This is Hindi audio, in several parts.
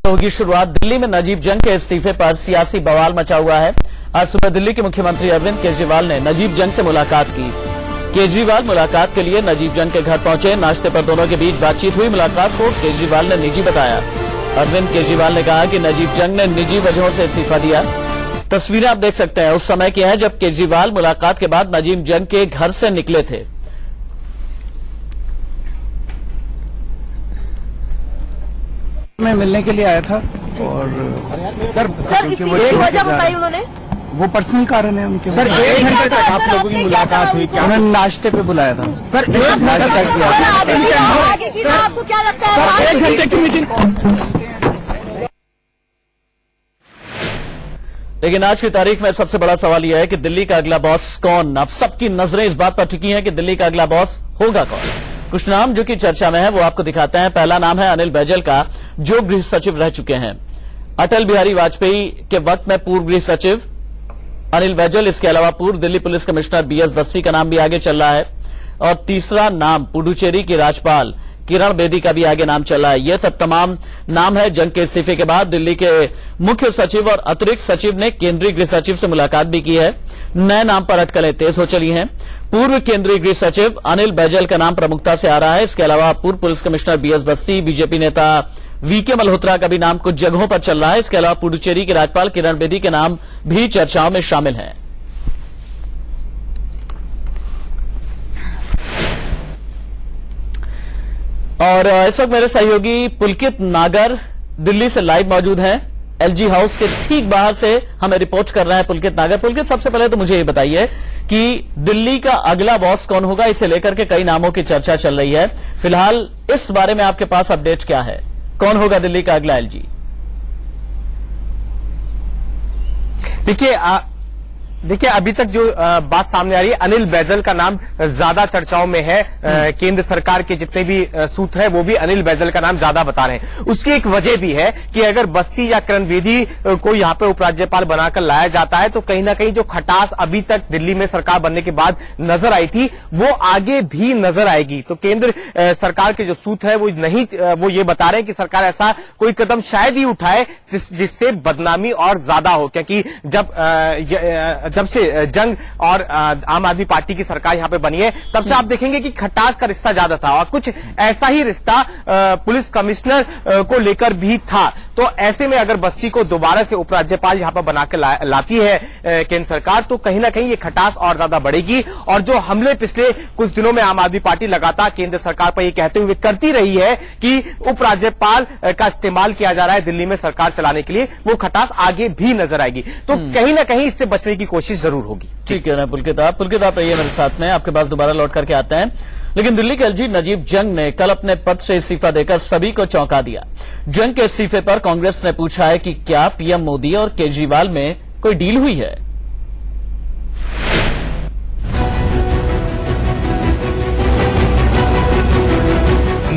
होगी शुरुआत। दिल्ली में नजीब जंग के इस्तीफे पर सियासी बवाल मचा हुआ है। आज सुबह दिल्ली के मुख्यमंत्री अरविंद केजरीवाल ने नजीब जंग से मुलाकात की। केजरीवाल मुलाकात के लिए नजीब जंग के घर पहुंचे। नाश्ते पर दोनों के बीच बातचीत हुई। मुलाकात को केजरीवाल ने निजी बताया। अरविंद केजरीवाल ने कहा कि नजीब जंग ने निजी वजहों से इस्तीफा दिया। तस्वीरें आप देख सकते हैं उस समय की है जब केजरीवाल मुलाकात के बाद नजीब जंग के घर से निकले थे। मैं मिलने के लिए आया था और सर एक वजह बताई उन्होंने, वो पर्सनल कारण है उनके। सर 1 घंटे तक आप लोगों की मुलाकात हुई, क्या उन्होंने नाश्ते पे बुलाया था। सर 1 घंटे तक किया। आपको क्या लगता है 1 घंटे की मीटिंग। लेकिन आज की तारीख में सबसे बड़ा सवाल यह है कि दिल्ली का अगला बॉस कौन। अब सबकी नजरें इस बात पर टिकी हैं कि दिल्ली का अगला बॉस होगा कौन। कुछ नाम जो कि चर्चा में है वो आपको दिखाते हैं। पहला नाम है अनिल बैजल का, जो गृह सचिव रह चुके हैं। अटल बिहारी वाजपेयी के वक्त में पूर्व गृह सचिव अनिल बैजल, इसके अलावा पूर्व Delhi police commissioner BS Bassi का नाम भी आगे चल रहा है। और तीसरा नाम पुडुचेरी की राज्यपाल किरण बेदी का भी आगे नाम चल रहा है। ये सब तमाम नाम है। जंग के इस्तीफे के बाद दिल्ली के मुख्य सचिव और अतिरिक्त सचिव ने केंद्रीय गृह सचिव से मुलाकात भी की है। नए नाम पर अटकलें तेज हो चली हैं। पूर्व केंद्रीय गृह सचिव अनिल बैजल का नाम प्रमुखता से आ रहा है। इसके अलावा पूर्व police commissioner BS Bassi, BJP नेता वीके मल्होत्रा का भी नाम कुछ जगहों पर चल रहा है। इसके अलावा पुडुचेरी की राज्यपाल किरण बेदी के नाम भी चर्चाओं में शामिल हैं। और इस वक्त मेरे सहयोगी पुलकित नागर दिल्ली से लाइव मौजूद हैं। एलजी हाउस के ठीक बाहर से हमें रिपोर्ट कर रहे हैं पुलकित नागर। पुलकित, सबसे पहले तो मुझे ये बताइए कि दिल्ली का अगला बॉस कौन होगा, इसे लेकर के कई नामों की चर्चा चल रही है। फिलहाल इस बारे में आपके पास अपडेट क्या है, कौन होगा दिल्ली का अगला एलजी? देखिए अभी तक जो बात सामने आ रही है, अनिल बैजल का नाम ज्यादा चर्चाओं में है। केंद्र सरकार के जितने भी सूत्र हैं वो भी अनिल बैजल का नाम ज्यादा बता रहे हैं। उसकी एक वजह भी है कि अगर बस्सी या किरण बेदी को यहाँ पे उपराज्यपाल बनाकर लाया जाता है तो कहीं ना कहीं जो खटास अभी तक दिल्ली में सरकार बनने के बाद नजर आई थी वो आगे भी नजर आएगी। तो केंद्र सरकार के जो सूत्र है वो ये बता रहे हैं कि सरकार ऐसा कोई कदम शायद ही उठाए जिससे बदनामी और ज्यादा हो, क्योंकि जब से जंग और आम आदमी पार्टी की सरकार यहां पे बनी है तब से आप देखेंगे कि खटास का रिश्ता ज्यादा था और कुछ ऐसा ही रिश्ता पुलिस कमिश्नर को लेकर भी था। तो ऐसे में अगर बस्सी को दोबारा से उपराज्यपाल यहां पर बनाकर लाती है केंद्र सरकार तो कहीं ना कहीं ये खटास और ज्यादा बढ़ेगी। और जो हमले पिछले कुछ दिनों में आम आदमी पार्टी लगातार केंद्र सरकार पर ये कहते हुए करती रही है कि उपराज्यपाल का इस्तेमाल किया जा रहा है दिल्ली में सरकार चलाने के लिए, वो खटास आगे भी नजर आएगी। तो कहीं ना कहीं इससे बचने की कोशिश जरूर होगी। ठीक है ना पुलकित आप रहिए मेरे साथ में, आपके पास दोबारा लौट करके आते हैं। लेकिन दिल्ली के एलजी नजीब जंग ने कल अपने पद से इस्तीफा देकर सभी को चौंका दिया। जंग के इस्तीफे पर कांग्रेस ने पूछा है कि क्या पीएम मोदी और केजरीवाल में कोई डील हुई है।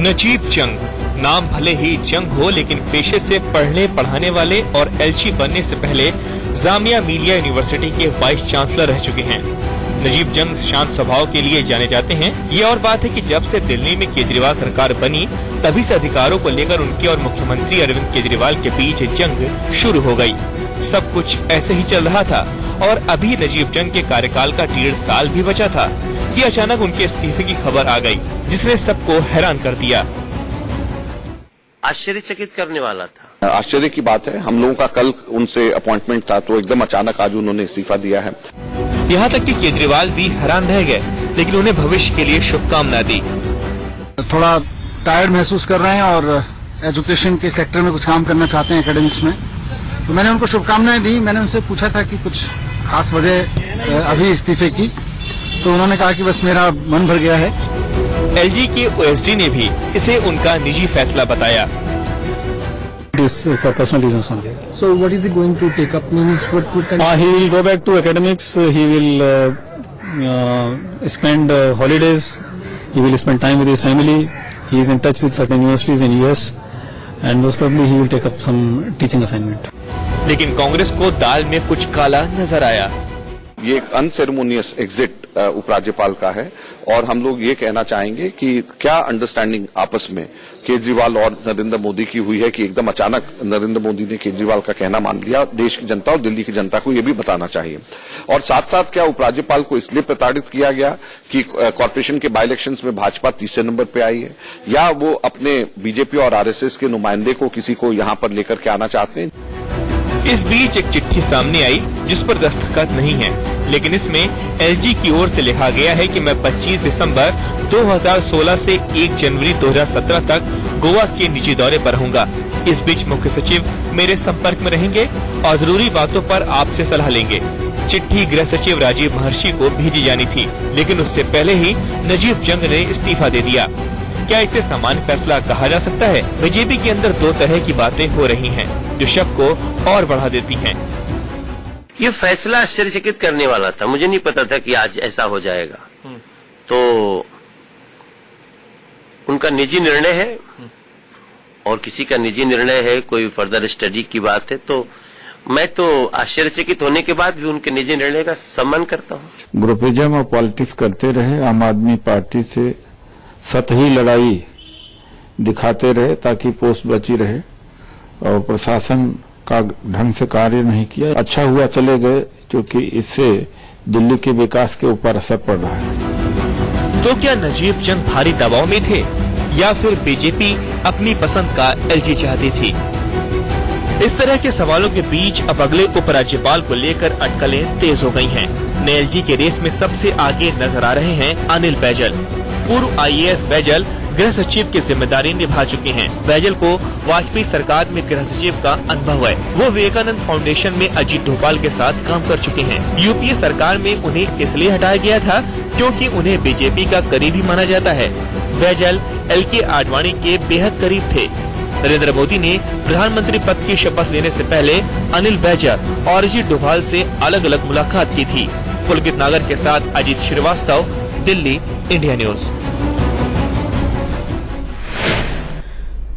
नजीब जंग नाम भले ही जंग हो, लेकिन पेशे से पढ़ने पढ़ाने वाले और एलजी बनने से पहले जामिया मिलिया यूनिवर्सिटी के वाइस चांसलर रह चुके हैं। नजीब जंग शांत स्वभाव के लिए जाने जाते हैं। ये और बात है कि जब से दिल्ली में केजरीवाल सरकार बनी तभी से अधिकारों को लेकर उनके और मुख्यमंत्री अरविंद केजरीवाल के बीच जंग शुरू हो गई। सब कुछ ऐसे ही चल रहा था और अभी नजीब जंग के कार्यकाल का 1.5 साल भी बचा था कि अचानक उनके इस्तीफे की खबर आ गई, जिसने सबको हैरान कर दिया। आश्चर्यचकित करने वाला था। आश्चर्य की बात है, हम लोगों का कल उनसे अपॉइंटमेंट था तो एकदम अचानक आज उन्होंने इस्तीफा दिया है। यहाँ तक कि केजरीवाल भी हैरान रह गए, लेकिन उन्हें भविष्य के लिए शुभकामना दी। थोड़ा टायर्ड महसूस कर रहे हैं और एजुकेशन के सेक्टर में कुछ काम करना चाहते हैं, एकेडमिक्स में। तो मैंने उनको शुभकामनाएं दी। मैंने उनसे पूछा था कि कुछ खास वजह अभी इस्तीफे की, तो उन्होंने कहा कि बस मेरा मन भर गया है। एलजी के ओएसडी ने भी इसे उनका निजी फैसला बताया। It is for personal reasons only. So what is he going to take up? Means what can... He will go back to academics. He will spend holidays. He will spend time with his family. He is in touch with certain universities in US, and most probably he will take up some teaching assignment. लेकिन कांग्रेस को दाल में कुछ काला नजर आया। ये एक अनसेरेमोनियस एग्जिट उपराज्यपाल का है और हम लोग ये कहना चाहेंगे कि क्या अंडरस्टैंडिंग आपस में केजरीवाल और नरेंद्र मोदी की हुई है कि एकदम अचानक नरेंद्र मोदी ने केजरीवाल का कहना मान लिया। देश की जनता और दिल्ली की जनता को ये भी बताना चाहिए। और साथ साथ क्या उपराज्यपाल को इसलिए प्रताड़ित किया गया कि कॉर्पोरेशन के बाई इलेक्शंस में भाजपा तीसरे नंबर पे आई है, या वो अपने बीजेपी और आरएसएस के नुमाइंदे को किसी को यहां पर लेकर के आना चाहते हैं? इस बीच एक चिट्ठी सामने आई जिस पर दस्तखत नहीं है, लेकिन इसमें एलजी की ओर से लिखा गया है कि मैं 25 दिसंबर 2016 से 1 जनवरी 2017 तक गोवा के निजी दौरे पर रहूंगा। इस बीच मुख्य सचिव मेरे संपर्क में रहेंगे और जरूरी बातों पर आपसे सलाह लेंगे। चिट्ठी गृह सचिव राजीव महर्षि को भेजी जानी थी, लेकिन उससे पहले ही नजीब जंग ने इस्तीफा दे दिया। क्या इसे सामान्य फैसला कहा जा सकता है? बीजेपी के अंदर दो तरह की बातें हो रही हैं, जो शक को और बढ़ा देती हैं। ये फैसला आश्चर्यचकित करने वाला था। मुझे नहीं पता था कि आज ऐसा हो जाएगा। तो उनका निजी निर्णय है और किसी का निजी निर्णय है, कोई फर्दर स्टडी की बात है, तो मैं तो आश्चर्यचकित होने के बाद भी उनके निजी निर्णय का सम्मान करता हूँ। ग्रुपिज्म और पॉलिटिक्स करते रहे, आम आदमी पार्टी से सतही लड़ाई दिखाते रहे ताकि पोस्ट बची रहे, और प्रशासन का ढंग से कार्य नहीं किया। अच्छा हुआ चले गए, क्योंकि इससे दिल्ली के विकास के ऊपर असर पड़ रहा है। तो क्या नजीब जंग भारी दबाव में थे या फिर बीजेपी अपनी पसंद का एलजी चाहती थी? इस तरह के सवालों के बीच अब अगले उपराज्यपाल को लेकर अटकलें तेज हो गई हैं। नए एलजी के रेस में सबसे आगे नजर आ रहे हैं अनिल बैजल। पूर्व आईएएस बैजल गृह सचिव की जिम्मेदारी निभा चुके हैं। बैजल को वाजपेयी सरकार में गृह सचिव का अनुभव है। वो विवेकानंद फाउंडेशन में अजीत डोभाल के साथ काम कर चुके हैं। यूपीए सरकार में उन्हें इसलिए हटाया गया था क्योंकि उन्हें बीजेपी का करीबी माना जाता है। बैजल एलके आडवाणी के बेहद करीब थे। नरेंद्र मोदी ने प्रधानमंत्री पद की शपथ लेने से पहले अनिल बैजल और अजीत डोभाल से अलग अलग मुलाकात की थी। पुलकित नागर के साथ अजीत श्रीवास्तव, दिल्ली, इंडिया न्यूज।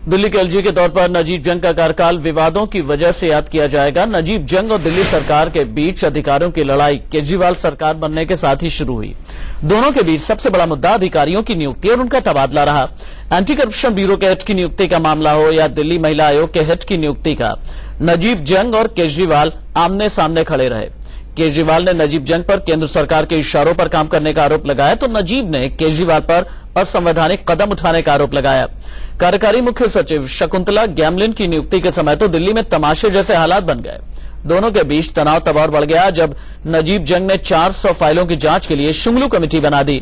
दिल्ली के एलजी के तौर पर नजीब जंग का कार्यकाल विवादों की वजह से याद किया जाएगा। नजीब जंग और दिल्ली सरकार के बीच अधिकारियों की लड़ाई केजरीवाल सरकार बनने के साथ ही शुरू हुई। दोनों के बीच सबसे बड़ा मुद्दा अधिकारियों की नियुक्ति और उनका तबादला रहा। एंटी करप्शन ब्यूरो के हेड की नियुक्ति का मामला हो या दिल्ली महिला आयोग के हेड की नियुक्ति का, नजीब जंग और केजरीवाल आमने सामने खड़े रहे। केजरीवाल ने नजीब जंग पर केंद्र सरकार के इशारों पर काम करने का आरोप लगाया, तो नजीब ने केजरीवाल पर असंवैधानिक कदम उठाने का आरोप लगाया। कार्यकारी मुख्य सचिव शकुंतला गैमलिन की नियुक्ति के समय तो दिल्ली में तमाशे जैसे हालात बन गए। दोनों के बीच तनाव तब और बढ़ गया जब नजीब जंग ने 400 फाइलों की जांच के लिए शुंगलू कमेटी बना दी।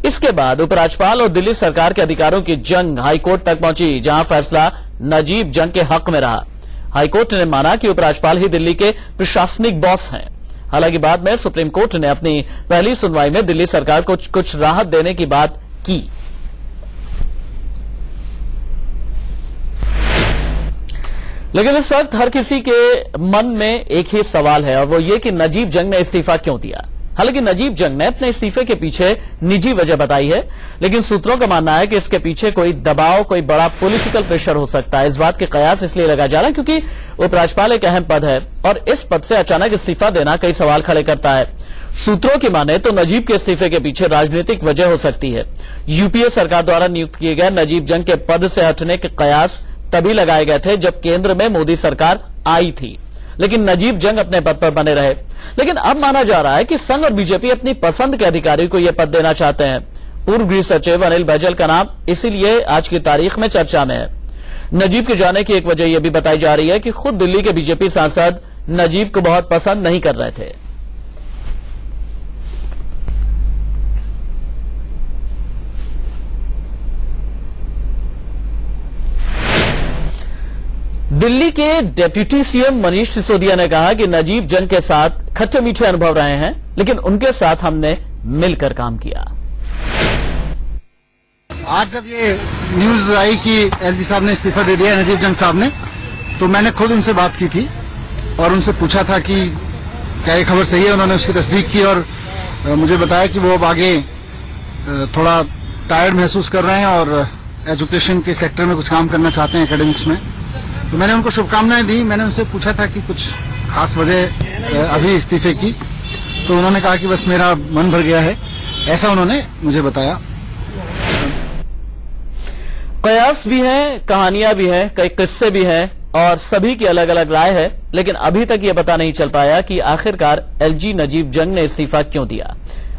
इसके बाद उपराज्यपाल और दिल्ली सरकार के अधिकारियों की जंग हाईकोर्ट तक पहुंची, जहां फैसला नजीब जंग के हक में रहा। हाईकोर्ट ने माना कि उपराज्यपाल ही दिल्ली के प्रशासनिक बॉस हैं। हालांकि बाद में सुप्रीम कोर्ट ने अपनी पहली सुनवाई में दिल्ली सरकार को कुछ राहत देने की बात की। लेकिन इस वक्त हर किसी के मन में एक ही सवाल है, और वो ये कि नजीब जंग ने इस्तीफा क्यों दिया। हालांकि नजीब जंग ने अपने इस्तीफे के पीछे निजी वजह बताई है, लेकिन सूत्रों का मानना है कि इसके पीछे कोई दबाव, कोई बड़ा पॉलिटिकल प्रेशर हो सकता है। इस बात के कयास इसलिए लगा जा रहा है क्योंकि उपराज्यपाल एक अहम पद है और इस पद से अचानक इस्तीफा देना कई सवाल खड़े करता है। सूत्रों की माने तो नजीब के इस्तीफे के पीछे राजनीतिक वजह हो सकती है। यूपीए सरकार द्वारा नियुक्त किए गए नजीब जंग के पद से हटने के कयास तभी लगाए गए थे जब केंद्र में मोदी सरकार आई थी, लेकिन नजीब जंग अपने पद पर बने रहे। लेकिन अब माना जा रहा है कि संघ और बीजेपी अपनी पसंद के अधिकारी को यह पद देना चाहते हैं। पूर्व गृह सचिव अनिल बैजल का नाम इसीलिए आज की तारीख में चर्चा में है। नजीब के जाने की एक वजह यह भी बताई जा रही है कि खुद दिल्ली के बीजेपी सांसद नजीब को बहुत पसंद नहीं कर रहे थे। दिल्ली के डेप्यूटी सीएम मनीष सिसोदिया ने कहा कि नजीब जंग के साथ खट्टे मीठे अनुभव रहे हैं, लेकिन उनके साथ हमने मिलकर काम किया। आज जब ये न्यूज आई कि एलजी साहब ने इस्तीफा दे दिया नजीब जंग साहब ने, तो मैंने खुद उनसे बात की थी और उनसे पूछा था कि क्या ये खबर सही है। उन्होंने उसकी तस्दीक की और मुझे बताया कि वो अब आगे थोड़ा टायर्ड महसूस कर रहे हैं और एजुकेशन के सेक्टर में कुछ काम करना चाहते हैं, एकेडमिक्स में। तो मैंने उनको शुभकामनाएं दी। मैंने उनसे पूछा था कि कुछ खास वजह अभी इस्तीफे की, तो उन्होंने कहा कि बस मेरा मन भर गया है, ऐसा उन्होंने मुझे बताया। कयास भी हैं, कहानियां भी हैं, कई किस्से भी हैं और सभी की अलग अलग राय है, लेकिन अभी तक ये पता नहीं चल पाया कि आखिरकार एलजी नजीब जंग ने इस्तीफा क्यों दिया।